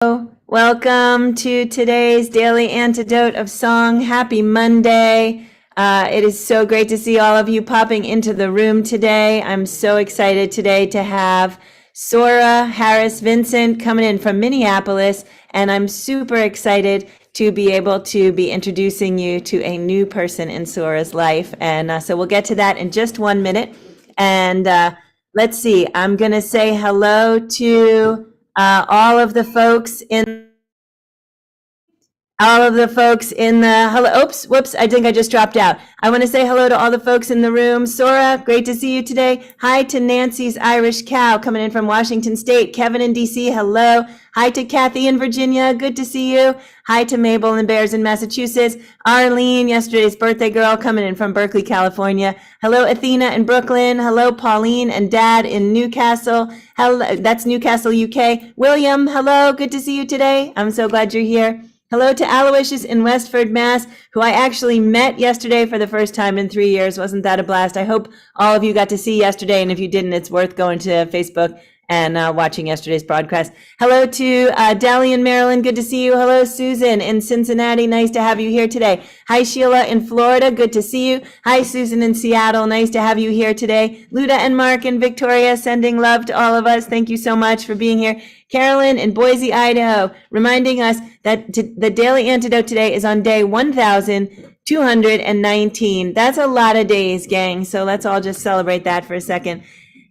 Welcome to today's daily antidote of song. Happy Monday. It is so great to see all of you popping into the room today. I'm so excited today to have Sora Harris-Vincent coming in from Minneapolis, and I'm super excited to be able to be introducing you to a new person in Sora's life. And so we'll get to that in just 1 minute. And let's see, I'm going to say hello to all of the folks in the hello. Oops, whoops, I think I just dropped out. I want to say hello to all the folks in the room. Sora, great to see you today. Hi to Nancy's Irish Cow coming in from Washington State. Kevin in DC, hello. Hi to Kathy in Virginia, good to see you. Hi to Mabel and Bears in Massachusetts. Arlene, yesterday's birthday girl, coming in from Berkeley, California. Hello, Athena in Brooklyn. Hello, Pauline and Dad in Newcastle. Hello, that's Newcastle, UK. William, hello, good to see you today. I'm so glad you're here. Hello to Aloysius in Westford, Mass., who I actually met yesterday for the first time in 3 years. Wasn't that a blast? I hope all of you got to see yesterday, and if you didn't, it's worth going to Facebook and watching yesterday's broadcast. Hello to Dally in Maryland. Good to see you. Hello, Susan in Cincinnati. Nice to have you here today. Hi, Sheila in Florida. Good to see you. Hi, Susan in Seattle. Nice to have you here today. Luda and Mark in Victoria, sending love to all of us. Thank you so much for being here. Carolyn in Boise, Idaho, reminding us that the Daily Antidote today is on day 1,219. That's a lot of days, gang. So let's all just celebrate that for a second.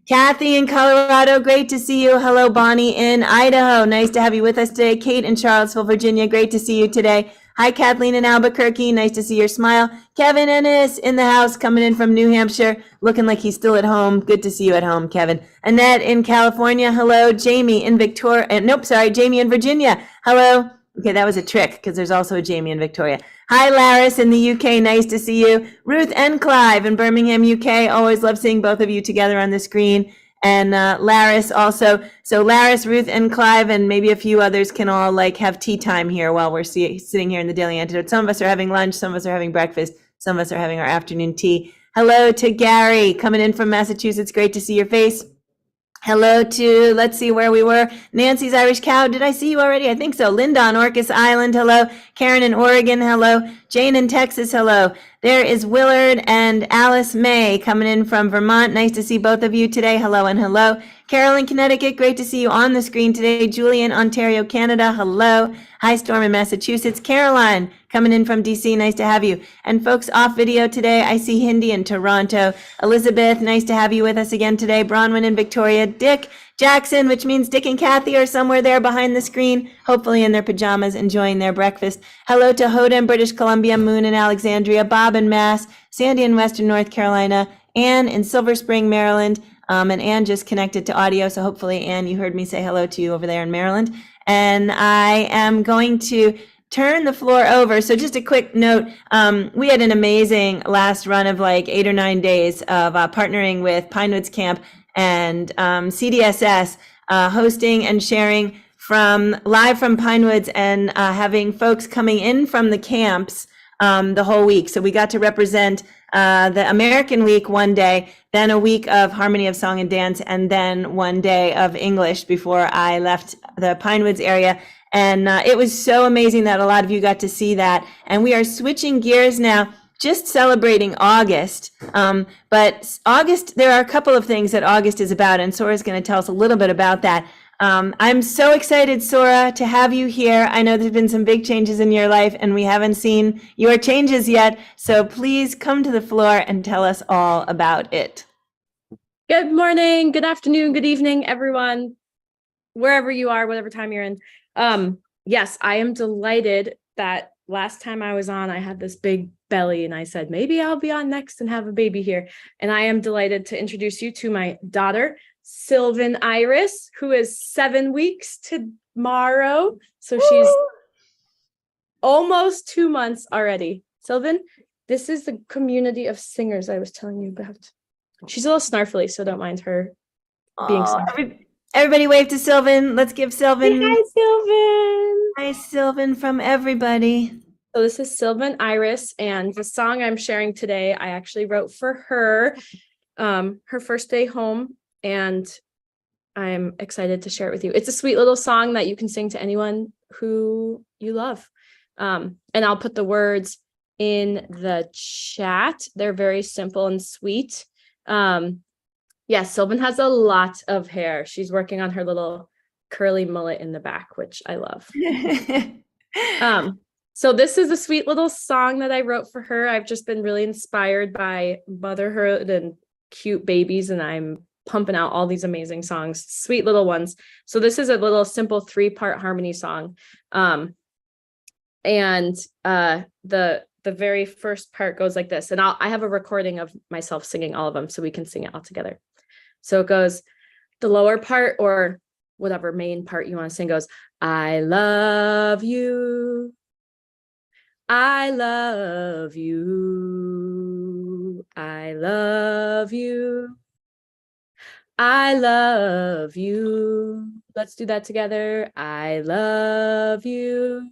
Kathy in Colorado, great to see you. Hello, Bonnie in Idaho. Nice to have you with us today. Kate in Charlottesville, Virginia, great to see you today. Hi, Kathleen in Albuquerque. Nice to see your smile. Kevin Ennis in the house, coming in from New Hampshire, looking like he's still at home. Good to see you at home, Kevin. Annette in California. Hello. Jamie in Jamie in Virginia. Hello. Okay, that was a trick because there's also a Jamie in Victoria. Hi, Laris in the UK. Nice to see you. Ruth and Clive in Birmingham, UK. Always love seeing both of you together on the screen. And Laris also. So Laris, Ruth, and Clive, and maybe a few others can all have tea time here while we're sitting here in the Daily Antidote. Some of us are having lunch. Some of us are having breakfast. Some of us are having our afternoon tea. Hello to Gary coming in from Massachusetts. Great to see your face. Hello to, let's see where we were. Nancy's Irish Cow. Did I see you already? I think so. Linda on Orcas Island. Hello. Karen in Oregon. Hello. Jane in Texas. Hello. There is Willard and Alice May coming in from Vermont. Nice to see both of you today. Hello and hello. Carol in Connecticut. Great to see you on the screen today. Julie in Ontario, Canada. Hello. Hi, Storm in Massachusetts. Caroline coming in from DC. Nice to have you. And folks off video today, I see Hindi in Toronto. Elizabeth, nice to have you with us again today. Bronwyn in Victoria. Dick Jackson, which means Dick and Kathy are somewhere there behind the screen, hopefully in their pajamas, enjoying their breakfast. Hello to Hoda in British Columbia, Moon in Alexandria, Bob in Mass, Sandy in Western North Carolina, Ann in Silver Spring, Maryland. And Ann just connected to audio, so hopefully, Ann, you heard me say hello to you over there in Maryland. And I am going to turn the floor over. So just a quick note, we had an amazing last run of 8 or 9 days of partnering with Pinewoods Camp and CDSS, hosting and sharing live from Pinewoods and having folks coming in from the camps the whole week. So we got to represent the American week one day, then a week of Harmony of Song and Dance, and then 1 day of English before I left the Pinewoods area. And it was so amazing that a lot of you got to see that. And we are switching gears now, just celebrating August. But August, there are a couple of things that August is about, and Sora's going to tell us a little bit about that. I'm so excited, Sora, to have you here. I know there's been some big changes in your life, and we haven't seen your changes yet. So please come to the floor and tell us all about it. Good morning, good afternoon, good evening, everyone, wherever you are, whatever time you're in. Yes, I am delighted that last time I was on, I had this big belly and I said, maybe I'll be on next and have a baby here. And I am delighted to introduce you to my daughter, Sylvan Iris, who is 7 weeks tomorrow. So she's almost 2 months already. Sylvan, this is the community of singers I was telling you about. She's a little snarfly, so don't mind her being snarfly. Everybody wave to Sylvan. Let's give Sylvan. Hi, Sylvan. Hi, Sylvan from everybody. So this is Sylvan Iris, and the song I'm sharing today, I actually wrote for her, her first day home. And I'm excited to share it with you. It's a sweet little song that you can sing to anyone who you love. And I'll put the words in the chat. They're very simple and sweet. Yeah, Sylvan has a lot of hair. She's working on her little curly mullet in the back, which I love. So this is a sweet little song that I wrote for her. I've just been really inspired by motherhood and cute babies, and I'm pumping out all these amazing songs, sweet little ones. So this is a little simple 3-part harmony song. And the very first part goes like this, and I have a recording of myself singing all of them so we can sing it all together. So it goes, the lower part, or whatever main part you want to sing, goes, I love you. I love you. I love you. I love you. Let's do that together. I love you.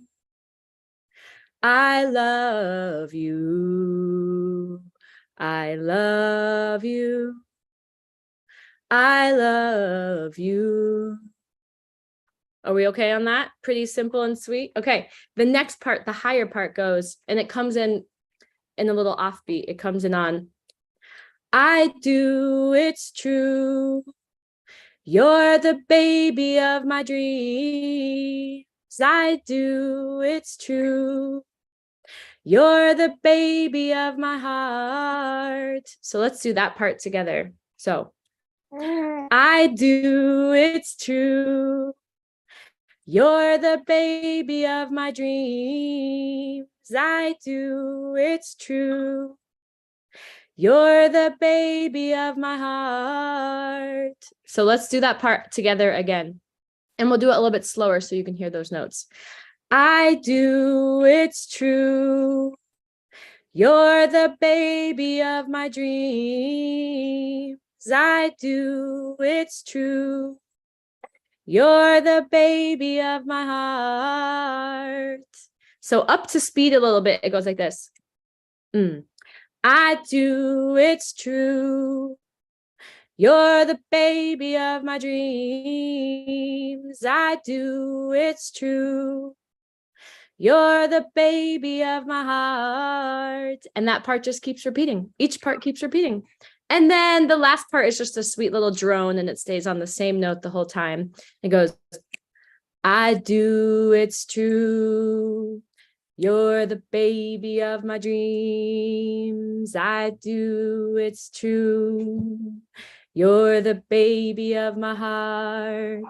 I love you. I love you. I love you. Are we okay on that? Pretty simple and sweet. Okay. The next part, the higher part goes, and it comes in a little offbeat. It comes in on, I do, it's true. You're the baby of my dreams. I do, it's true. You're the baby of my heart. So let's do that part together. So, I do, it's true. You're the baby of my dreams. I do, it's true. You're the baby of my heart. So let's do that part together again. And we'll do it a little bit slower so you can hear those notes. I do, it's true. You're the baby of my dreams. I do, it's true. You're the baby of my heart. So up to speed a little bit, it goes like this. I do, it's true. You're the baby of my dreams. I do, it's true. You're the baby of my heart. And that part just keeps repeating. Each part keeps repeating. And then the last part is just a sweet little drone, and it stays on the same note the whole time. It goes, I do, it's true. You're the baby of my dreams. I do, it's true. You're the baby of my heart.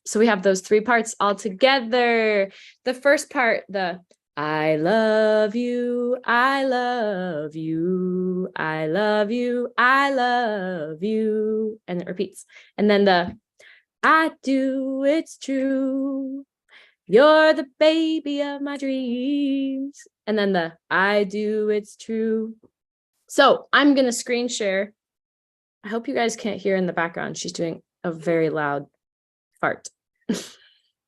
So we have those 3 parts all together. The first part, the I love you, I love you, I love you, I love you. And it repeats. And then the I do, it's true. You're the baby of my dreams. And then the I do, it's true. So I'm going to screen share. I hope you guys can't hear in the background. She's doing a very loud fart.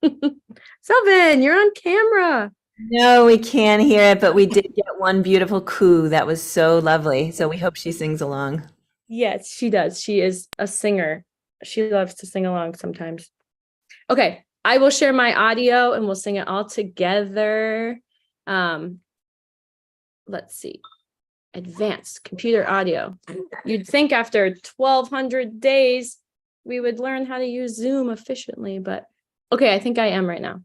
Sylvan, you're on camera. No, we can't hear it, but we did get one beautiful coo. That was so lovely. So we hope she sings along. Yes, she does. She is a singer. She loves to sing along sometimes. Okay, I will share my audio and we'll sing it all together. Let's see. Advanced computer audio. You'd think after 1,200 days, we would learn how to use Zoom efficiently, but okay, I think I am right now.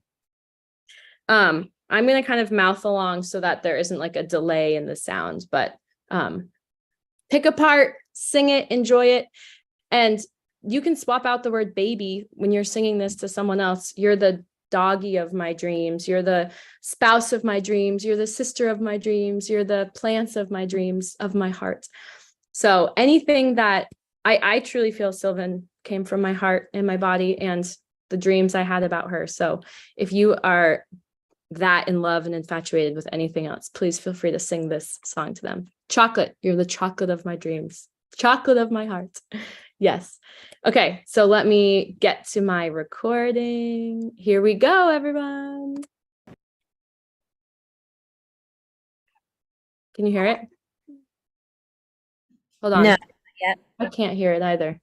I'm going to kind of mouth along so that there isn't like a delay in the sounds, but pick a part, sing it, enjoy it. And you can swap out the word baby when you're singing this to someone else. You're the doggy of my dreams. You're the spouse of my dreams. You're the sister of my dreams. You're the plants of my dreams, of my heart. So anything that I truly feel Sylvan came from my heart and my body and the dreams I had about her. So if you are that in love and infatuated with anything else, please feel free to sing this song to them. Chocolate, you're the chocolate of my dreams. Chocolate of my heart. Yes. Okay, so let me get to my recording. Here we go, everyone. Can you hear it? Hold on. No, not yet. I can't hear it either.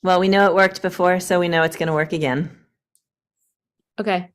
Well, we know it worked before, so we know it's going to work again. Okay.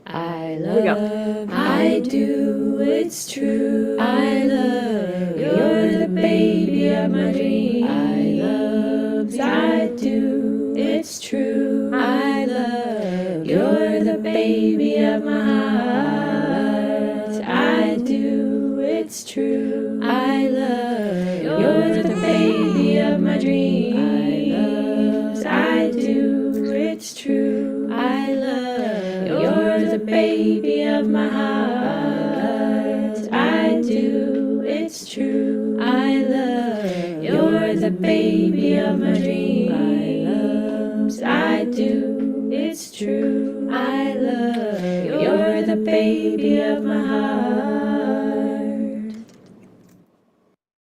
I we go. love, I do, it's true. I love, you're the baby of my dreams. I love, I do, it's true. I love, you're the baby of my heart. I do, it's true. I love, you're the baby of my dreams. I do, it's true. I love, you're the baby of my heart. I do, it's true. I love, you're the baby of my dreams. I do, it's true. I love, you're the baby of my heart.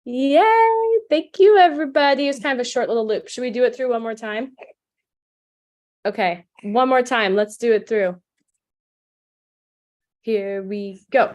Yay! Thank you, everybody. It's kind of a short little loop. Should we do it through one more time? Okay, one more time. Let's do it through. Here we go.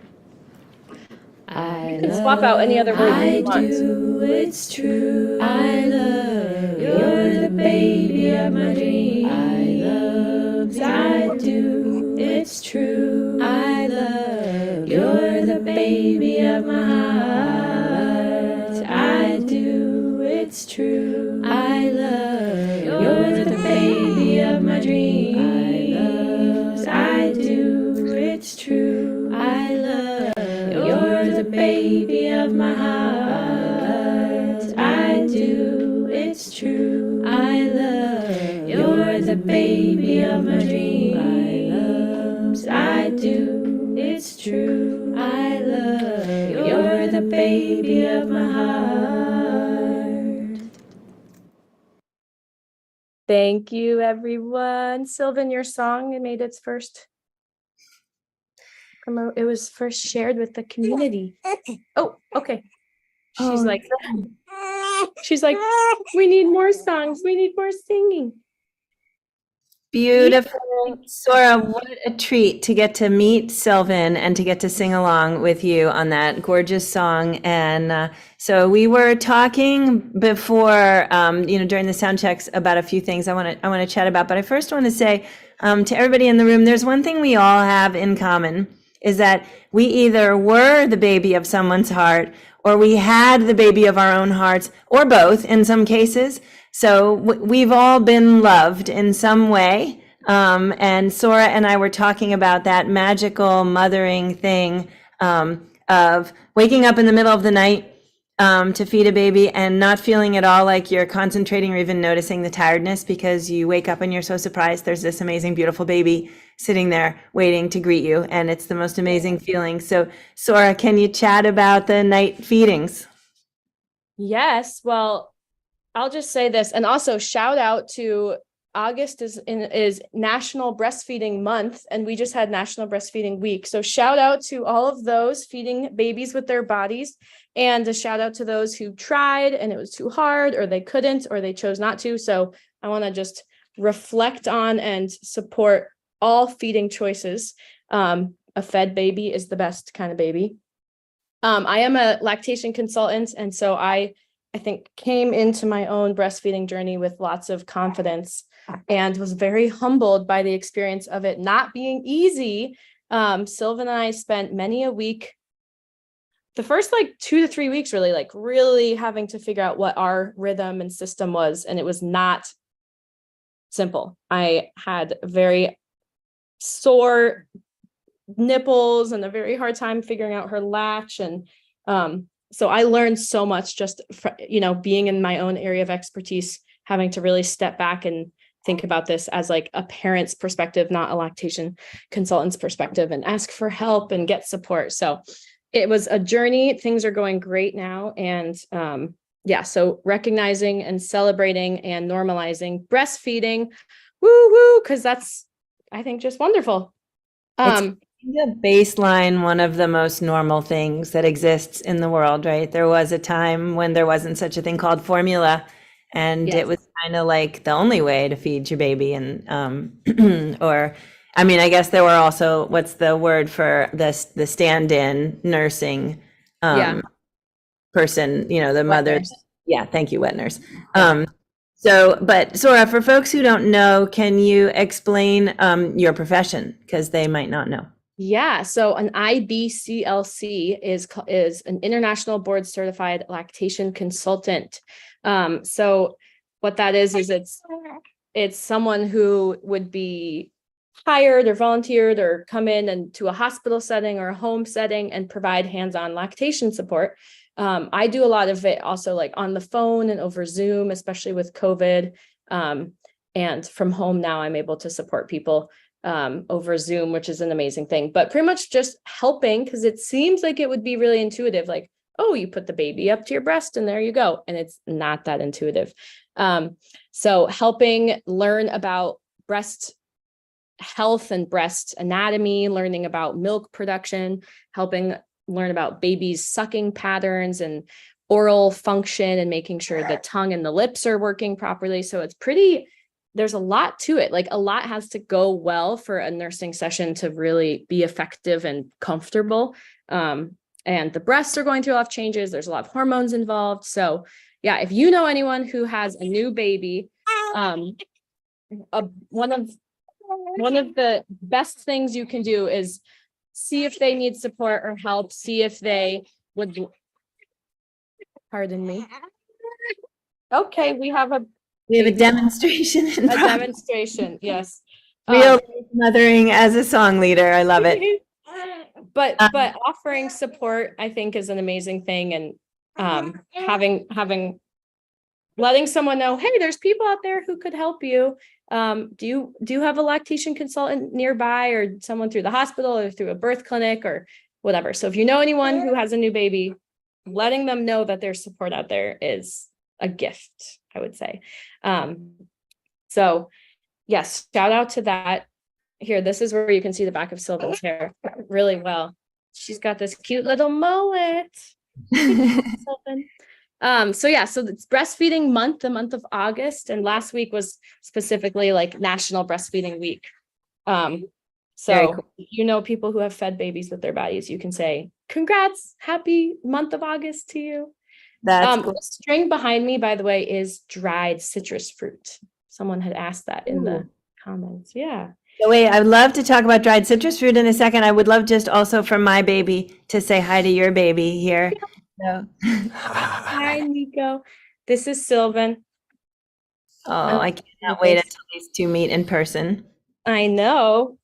I You can swap out any other word I you want. do, it's true. I love, you're the baby of my dreams. I love, I do, it's true. I love, you're the baby of my heart. I do, it's true. I love, you're the baby of my dreams. I do, it's true. I love, you're the baby of my heart. I do, it's true. I love, you're the baby of my dreams. I do, it's true. I love, you're the baby of my heart. Thank you, everyone. Sylvan, your song, it made its first promote. It was first shared with the community. Oh, okay. She's like, we need more songs. We need more singing. Beautiful. Sora, what a treat to get to meet Sylvan and to get to sing along with you on that gorgeous song. And so we were talking before, during the sound checks about a few things I want to chat about. But I first want to say to everybody in the room, there's one thing we all have in common, is that we either were the baby of someone's heart or we had the baby of our own hearts, or both in some cases. So we've all been loved in some way. And Sora and I were talking about that magical mothering thing of waking up in the middle of the night to feed a baby and not feeling at all like you're concentrating or even noticing the tiredness, because you wake up and you're so surprised there's this amazing, beautiful baby sitting there waiting to greet you. And it's the most amazing feeling. So Sora, can you chat about the night feedings? Yes. Well, I'll just say this, and also shout out to August is National Breastfeeding Month, and we just had National Breastfeeding Week. So shout out to all of those feeding babies with their bodies, and a shout out to those who tried and it was too hard, or they couldn't, or they chose not to. So I want to just reflect on and support all feeding choices. A fed baby is the best kind of baby. I am a lactation consultant, and so I think came into my own breastfeeding journey with lots of confidence and was very humbled by the experience of it not being easy. Sylvan and I spent many a week, the first 2 to 3 weeks, really having to figure out what our rhythm and system was. And it was not simple. I had very sore nipples and a very hard time figuring out her latch. And so I learned so much just, being in my own area of expertise, having to really step back and think about this as a parent's perspective, not a lactation consultant's perspective, and ask for help and get support. So it was a journey. Things are going great now. And so recognizing and celebrating and normalizing breastfeeding, woo, because that's, I think, just wonderful. The baseline, one of the most normal things that exists in the world, right? There was a time when there wasn't such a thing called formula, and Yes. it was kind of like the only way to feed your baby. And I guess there were also, what's the word for the stand-in nursing person, the Wet mother. nurse. Yeah, thank you, wet nurse. So, but Sora, for folks who don't know, can you explain your profession? Because they might not know. Yeah, so an IBCLC is an international board certified lactation consultant. So what that is it's someone who would be hired or volunteered or come in and to a hospital setting or a home setting and provide hands-on lactation support. I do a lot of it also like on the phone and over Zoom, especially with COVID. And from home now, I'm able to support people over Zoom, which is an amazing thing, but pretty much just helping, because it seems like it would be really intuitive, like, oh, you put the baby up to your breast and there you go. And it's not that intuitive. So helping learn about breast health and breast anatomy, learning about milk production, helping learn about babies' sucking patterns and oral function and making sure the tongue and the lips are working properly. So it's there's a lot to it. Like a lot has to go well for a nursing session to really be effective and comfortable. And the breasts are going through a lot of changes. There's a lot of hormones involved. So yeah, if you know anyone who has a new baby, one of the best things you can do is see if they need support or help, see if they would, pardon me. Okay, we have a demonstration in a progress. demonstration, yes. Real mothering as a song leader. I love it. But offering support, I think, is an amazing thing. And letting someone know, hey, there's people out there who could help you. Do you have a lactation consultant nearby, or someone through the hospital or through a birth clinic or whatever? So if you know anyone who has a new baby, letting them know that there's support out there is a gift, I would say. So yes, shout out to that. Here, this is where you can see the back of Sylvan's hair really well. She's got this cute little mullet. Sylvan. So yeah, so it's breastfeeding month, the month of August, and last week was specifically like National Breastfeeding Week. So cool. You know, people who have fed babies with their bodies, you can say, congrats, happy month of August to you. That's cool. The string behind me, by the way, is dried citrus fruit. Someone had asked that in the comments. Yeah. So wait, I'd love to talk about dried citrus fruit in a second. I would love just also for my baby to say hi to your baby here. So. Hi, Nico. This is Sylvan. Oh, I cannot wait until these two meet in person. I know.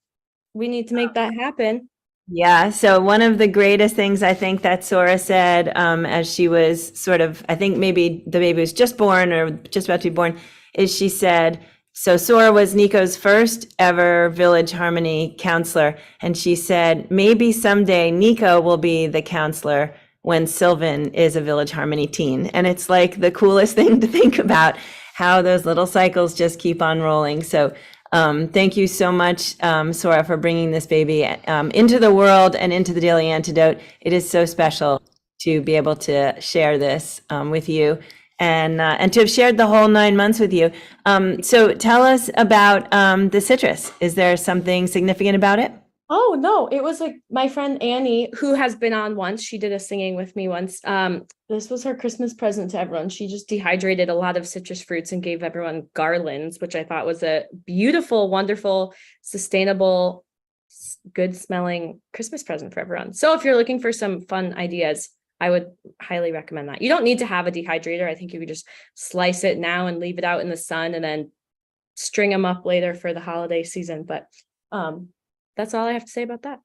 We need to make that happen. Yeah. So one of the greatest things I think that Sora said as she was sort of, I think maybe the baby was just born or just about to be born, is she said, so Sora was Nico's first ever Village Harmony counselor. And she said, maybe someday Nico will be the counselor when Sylvan is a Village Harmony teen. And it's like the coolest thing to think about, how those little cycles just keep on rolling. So thank you so much, Sora, for bringing this baby into the world and into the Daily Antidote. It is so special to be able to share this with you and to have shared the whole 9 months with you. So tell us about the citrus. Is there something significant about it? Oh, no, it was like my friend Annie, who has been on once. She did a singing with me once. This was her Christmas present to everyone. She just dehydrated a lot of citrus fruits and gave everyone garlands, which I thought was a beautiful, wonderful, sustainable, good smelling Christmas present for everyone. So if you're looking for some fun ideas, I would highly recommend that. You don't need to have a dehydrator. I think you could just slice it now and leave it out in the sun and then string them up later for the holiday season. But that's all I have to say about that.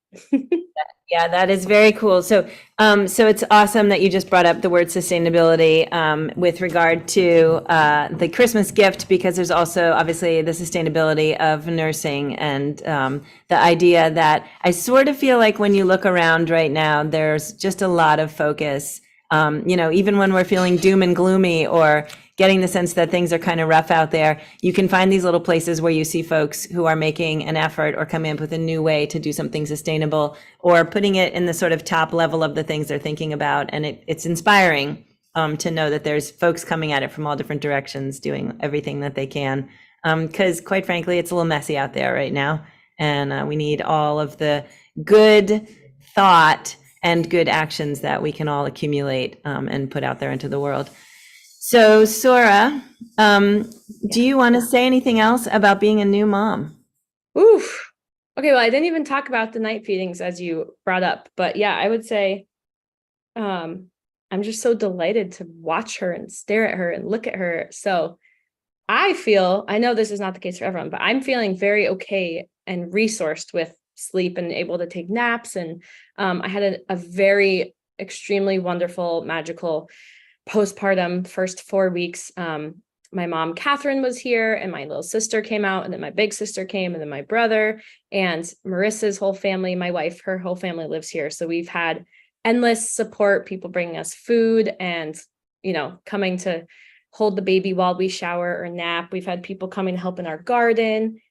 Yeah, that is very cool. So, so it's awesome that you just brought up the word sustainability with regard to the Christmas gift, because there's also obviously the sustainability of nursing and the idea that I sort of feel like when you look around right now, there's just a lot of focus. Even when we're feeling doom and gloomy or getting the sense that things are kind of rough out there, you can find these little places where you see folks who are making an effort or coming up with a new way to do something sustainable or putting it in the sort of top level of the things they're thinking about. And it's inspiring to know that there's folks coming at it from all different directions, doing everything that they can. Because quite frankly, it's a little messy out there right now. And we need all of the good thought and good actions that we can all accumulate and put out there into the world. So Sora, do you want to say anything else about being a new mom? Oof. Okay, well, I didn't even talk about the night feedings as you brought up, but yeah, I would say I'm just so delighted to watch her and stare at her and look at her. So I know this is not the case for everyone, but I'm feeling very okay and resourced with sleep and able to take naps. And I had a very extremely wonderful, magical postpartum first 4 weeks. My mom, Catherine, was here, and my little sister came out, and then my big sister came, and then my brother and Marissa's whole family, my wife, her whole family lives here. So we've had endless support, people bringing us food and, coming to hold the baby while we shower or nap. We've had people coming to help in our garden.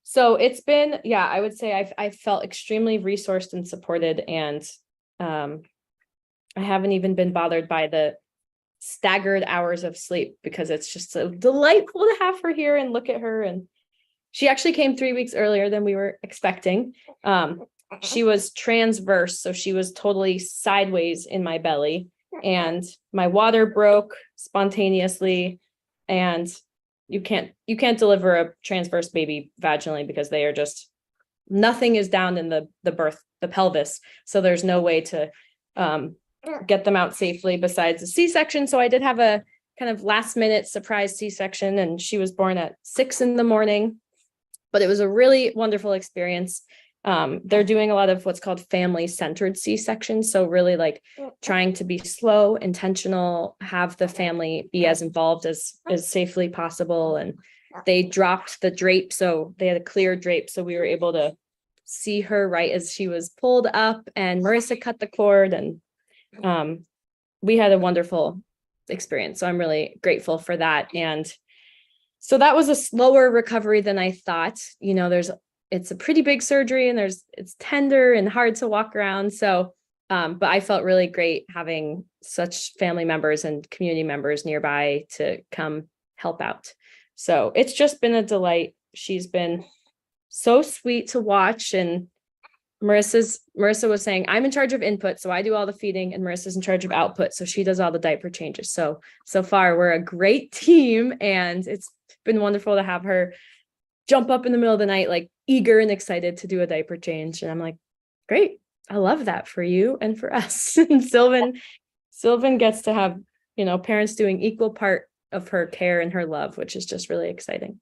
So it's been, I would say I felt extremely resourced and supported, and I haven't even been bothered by the staggered hours of sleep because it's just so delightful to have her here and look at her. And she actually came 3 weeks earlier than we were expecting. She was transverse, so she was totally sideways in my belly, and my water broke spontaneously. And you can't deliver a transverse baby vaginally because they are just, nothing is down in the pelvis, so there's no way to get them out safely besides a C-section. So I did have a kind of last minute surprise C-section, and she was born at 6 a.m, but it was a really wonderful experience. They're doing a lot of what's called family-centered C-sections. So really like trying to be slow, intentional, have the family be as involved as safely possible. And they dropped the drape, so they had a clear drape, so we were able to see her right as she was pulled up, and Marissa cut the cord, and we had a wonderful experience. So I'm really grateful for that. And so that was a slower recovery than I thought. It's a pretty big surgery, and it's tender and hard to walk around. So, but I felt really great having such family members and community members nearby to come help out. So it's just been a delight. She's been so sweet to watch. And Marissa was saying, I'm in charge of input, so I do all the feeding, and Marissa's in charge of output, so she does all the diaper changes. So far we're a great team, and it's been wonderful to have her jump up in the middle of the night, like eager and excited to do a diaper change. And I'm like, great, I love that for you and for us. And Sylvan gets to have, parents doing equal part of her care and her love, which is just really exciting.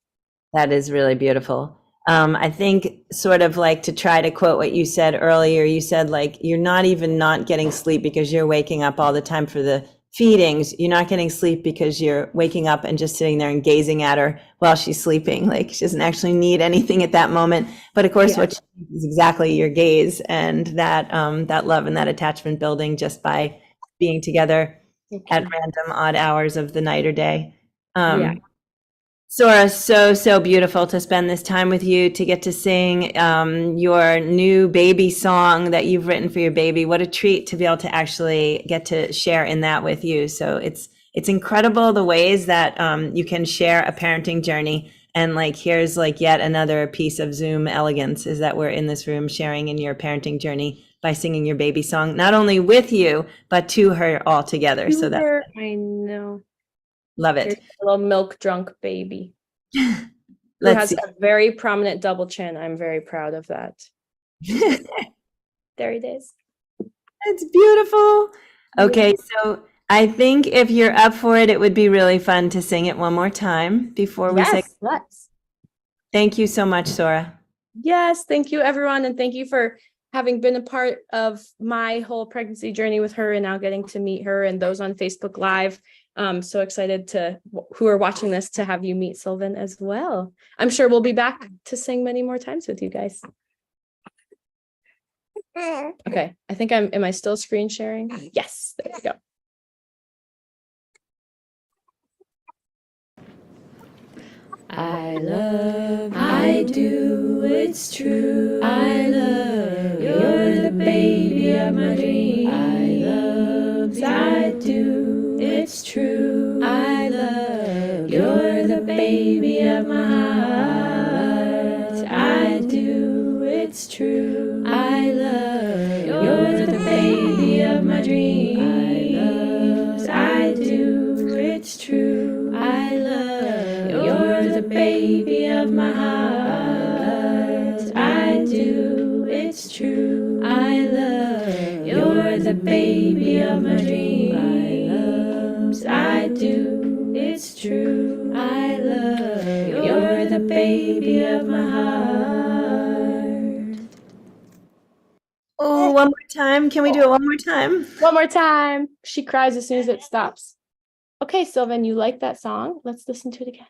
That is really beautiful. I think sort of like to try to quote what you said earlier, you said like, you're not even not getting sleep because you're waking up all the time for the feedings. You're not getting sleep because you're waking up and just sitting there and gazing at her while she's sleeping. Like she doesn't actually need anything at that moment. But of course, what she needs is exactly your gaze and that love and that attachment building just by being together at random odd hours of the night or day. Sora, so beautiful to spend this time with you, to get to sing your new baby song that you've written for your baby. What a treat to be able to actually get to share in that with you. So it's incredible the ways that you can share a parenting journey. And like, here's like yet another piece of Zoom elegance, is that we're in this room sharing in your parenting journey by singing your baby song, not only with you, but to her all together. So that I know. Love it. Here's a little milk drunk baby. Who has a very prominent double chin. I'm very proud of that. There it is. It's beautiful. Okay, so I think if you're up for it, it would be really fun to sing it one more time before we say. Let's. Thank you so much, Sora. Yes, thank you, everyone. And thank you for having been a part of my whole pregnancy journey with her, and now getting to meet her, and those on Facebook Live. I'm so excited who are watching this to have you meet Sylvan as well. I'm sure we'll be back to sing many more times with you guys. Okay, I think am I still screen sharing? Yes, there we go. I love, I do, it's true. I love, you're the baby of my dreams. I love, I do, it's true. I love, you're the baby of my heart. I do, it's true. I love, you're the baby of my dreams. I love, I do. the baby of my dreams. I do, it's true. I love you. You're the baby of my heart. Oh, one more time. Can we do it one more time? One more time. She cries as soon as it stops. Okay, Sylvan, you like that song? Let's listen to it again.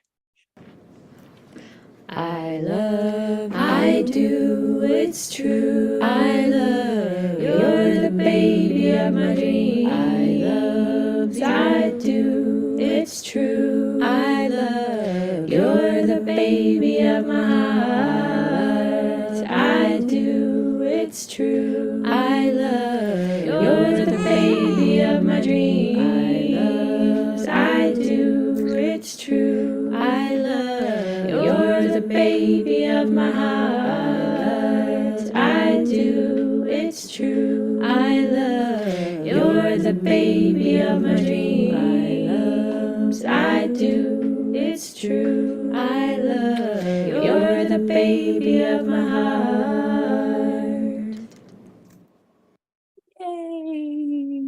I do, it's true. I love you. You're the baby of my dreams. I do, it's true. I love you. You're the baby of my heart. I do, it's true. I love you. You're the baby of my dreams. I do, it's true. I love you. You're the baby of my heart. I do, it's true. I love you. You're the baby of my dreams. I do, it's true. I love you. You're the baby of my heart. Yay.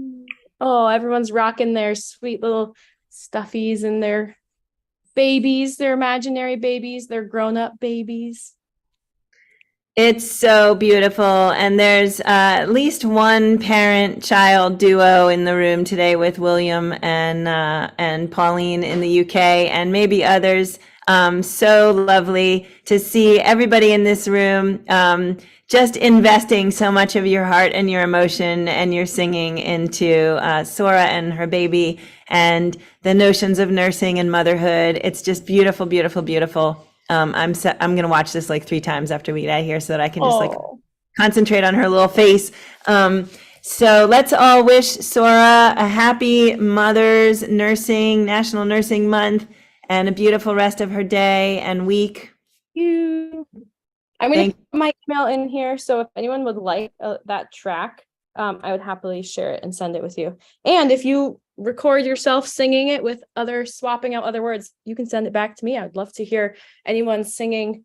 Oh, everyone's rocking their sweet little stuffies and their babies, their imaginary babies, their grown-up babies. It's so beautiful. And there's at least one parent-child duo in the room today with William and Pauline in the UK, and maybe others. So lovely to see everybody in this room just investing so much of your heart and your emotion and your singing into Sora and her baby and the notions of nursing and motherhood. It's just beautiful, beautiful, beautiful. I'm going to watch this like 3 times after we get out of here so that I can just like concentrate on her little face. So let's all wish Sora a happy Mother's National Nursing Month and a beautiful rest of her day and week. You. I'm going to put my email in here, so if anyone would like that track, I would happily share it and send it with you. And if you record yourself singing it with swapping out other words, you can send it back to me. I would love to hear anyone singing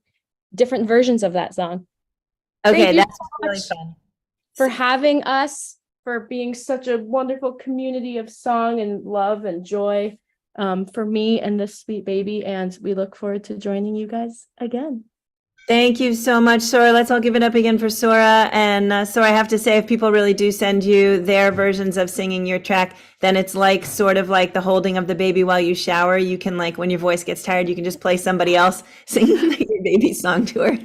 different versions of that song. Okay, that's really fun. For having us, for being such a wonderful community of song and love and joy for me and this sweet baby. And we look forward to joining you guys again. Thank you so much, Sora. Let's all give it up again for Sora. And Sora, I have to say, if people really do send you their versions of singing your track, then it's like sort of like the holding of the baby while you shower. You can, like, when your voice gets tired, you can just play somebody else singing your baby song to her.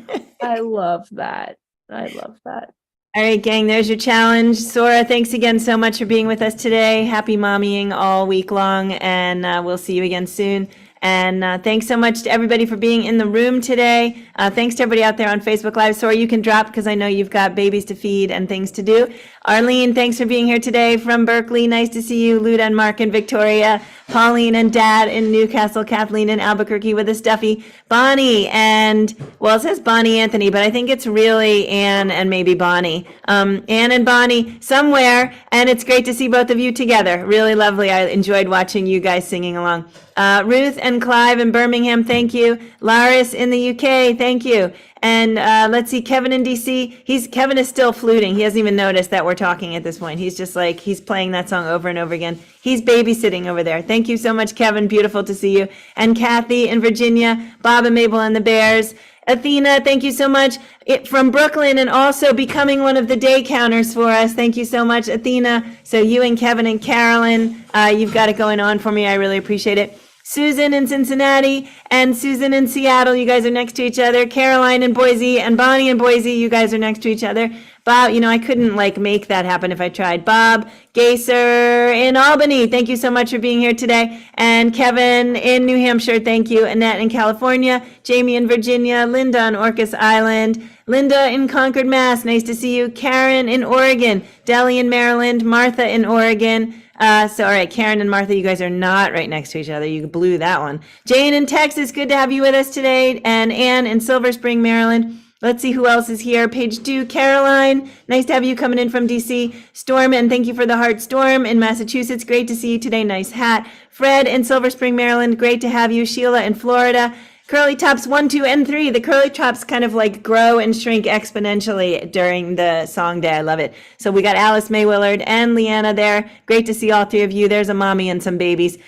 I love that. I love that. All right, gang, there's your challenge. Sora, thanks again so much for being with us today. Happy mommying all week long, and we'll see you again soon. And thanks so much to everybody for being in the room today. Thanks to everybody out there on Facebook Live. Sora, you can drop because I know you've got babies to feed and things to do. Arlene, thanks for being here today from Berkeley. Nice to see you. Luda and Mark and Victoria. Pauline and Dad in Newcastle. Kathleen in Albuquerque with a stuffy. Bonnie and, well, it says Bonnie Anthony, but I think it's really Anne and maybe Bonnie. Anne and Bonnie somewhere. And it's great to see both of you together. Really lovely. I enjoyed watching you guys singing along. Ruth and Clive in Birmingham, thank you. Laris in the UK, thank you. And let's see, Kevin in DC. Kevin is still fluting. He hasn't even noticed that we're talking at this point. He's just like, he's playing that song over and over again. He's babysitting over there. Thank you so much, Kevin. Beautiful to see you. And Kathy in Virginia, Bob and Mabel and the Bears. Athena, thank you so much. From Brooklyn and also becoming one of the day counters for us. Thank you so much, Athena. So you and Kevin and Carolyn, you've got it going on for me. I really appreciate it. Susan in Cincinnati and Susan in Seattle, you guys are next to each other. Caroline in Boise and Bonnie in Boise, you guys are next to each other. Bob, I couldn't make that happen if I tried. Bob Gaser in Albany, thank you so much for being here today. And Kevin in New Hampshire, thank you. Annette in California, Jamie in Virginia, Linda on Orcas Island, Linda in Concord, Mass, nice to see you. Karen in Oregon, Deli in Maryland, Martha in Oregon. All right, Karen and Martha, you guys are not right next to each other. You blew that one. Jane in Texas, good to have you with us today. And Ann in Silver Spring, Maryland. Let's see who else is here. Page 2, Caroline, nice to have you coming in from DC. Storm, and thank you for the heart. Storm in Massachusetts, great to see you today. Nice hat. Fred in Silver Spring, Maryland, great to have you. Sheila in Florida. Curly Tops 1, 2, and 3. The Curly Tops kind of like grow and shrink exponentially during the song day. I love it. So we got Alice May Willard and Leanna there. Great to see all three of you. There's a mommy and some babies.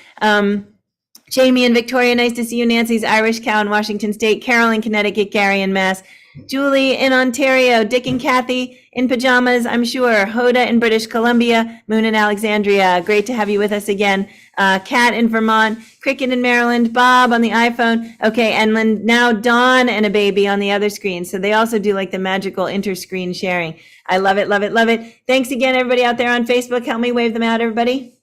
Jamie and Victoria, nice to see you. Nancy's Irish Cow in Washington State. Carol in Connecticut, Gary in Mass. Julie in Ontario, Dick and Kathy in pajamas, I'm sure. Hoda in British Columbia, Moon in Alexandria. Great to have you with us again. Kat in Vermont, Cricket in Maryland, Bob on the iPhone. Okay, and then now Dawn and a baby on the other screen. So they also do like the magical inter-screen sharing. I love it, love it, love it. Thanks again, everybody out there on Facebook. Help me wave them out, everybody.